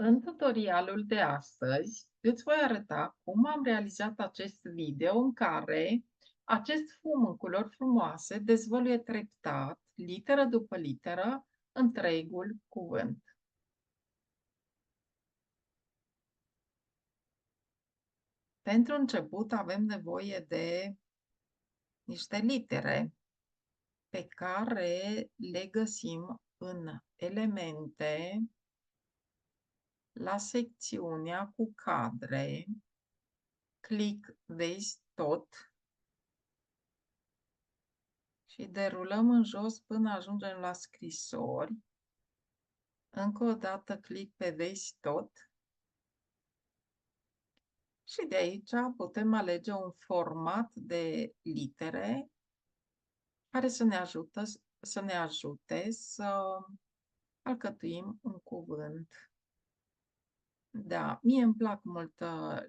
În tutorialul de astăzi îți voi arăta cum am realizat acest video în care acest fum în culori frumoase dezvăluie treptat, literă după literă, întregul cuvânt. Pentru început avem nevoie de niște litere pe care le găsim în elemente la secțiunea cu cadre. Click, vezi tot și derulăm în jos până ajungem la scrisori. Încă o dată click pe vezi tot. Și de aici putem alege un format de litere care să ne ajute să alcătuim un cuvânt. Da, mie îmi plac mult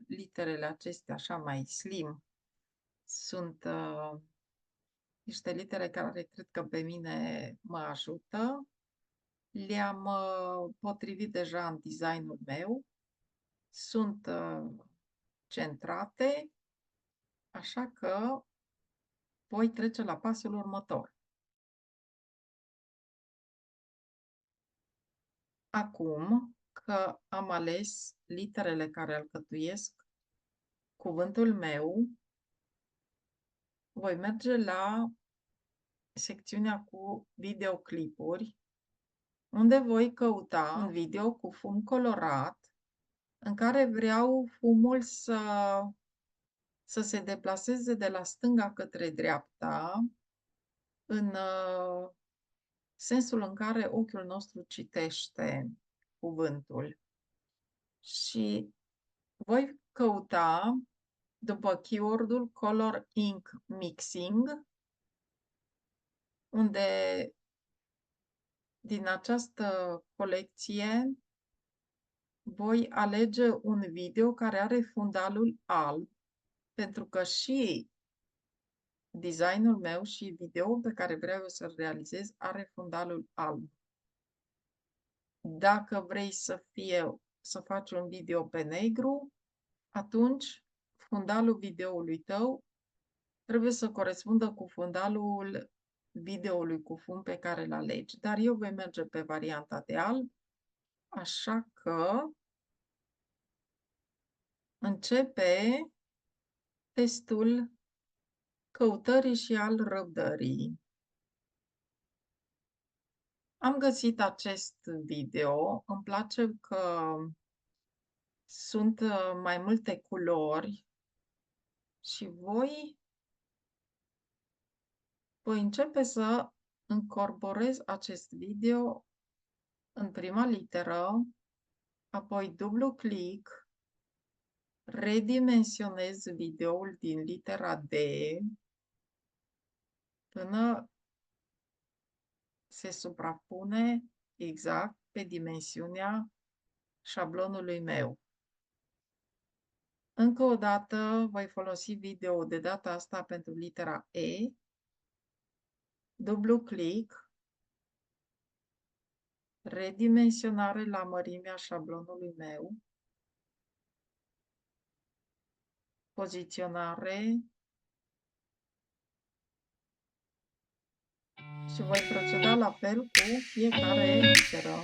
literele acestea așa mai slim. Sunt niște litere care cred că pe mine mă ajută. Le-am potrivit deja în designul meu. Sunt centrate, așa că voi trece la pasul următor. Acum că am ales literele care alcătuiesc cuvântul meu, voi merge la secțiunea cu videoclipuri, unde voi căuta un video cu fum colorat, în care vreau fumul să se deplaseze de la stânga către dreapta, în sensul în care ochiul nostru citește cuvântul. Și voi căuta după keyword-ul Color Ink Mixing, unde din această colecție voi alege un video care are fundalul alb, pentru că și designul meu și videoul pe care vreau eu să-l realizez are fundalul alb. Dacă vrei să faci un video pe negru, atunci fundalul videoului tău trebuie să corespundă cu fundalul videoului cu fum pe care îl alegi. Dar eu voi merge pe varianta de alb, așa că începe testul căutării și al răbdării. Am găsit acest video, îmi place că sunt mai multe culori și voi începe să încorporez acest video în prima literă, apoi dublu click, redimensionez videoul din litera D până se suprapune exact pe dimensiunea șablonului meu. Încă o dată voi folosi video de data asta pentru litera E, dublu click, redimensionare la mărimea șablonului meu, poziționare și voi proceda la fel cu fiecare literă.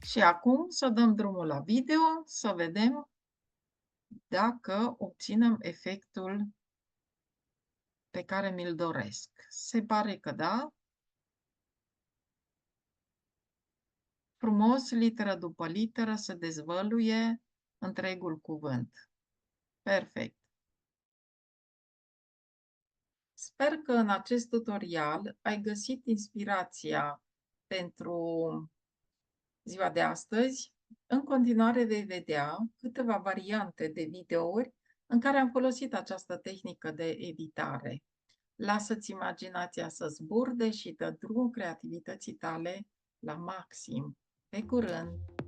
Și acum să dăm drumul la video, să vedem dacă obținem efectul pe care mi-l doresc. Se pare că da. Frumos, literă după literă, se dezvăluie întregul cuvânt. Perfect. Sper că în acest tutorial ai găsit inspirația pentru ziua de astăzi. În continuare vei vedea câteva variante de videouri în care am folosit această tehnică de editare. Lasă-ți imaginația să zburde și dă drum creativității tale la maxim. Pe curând!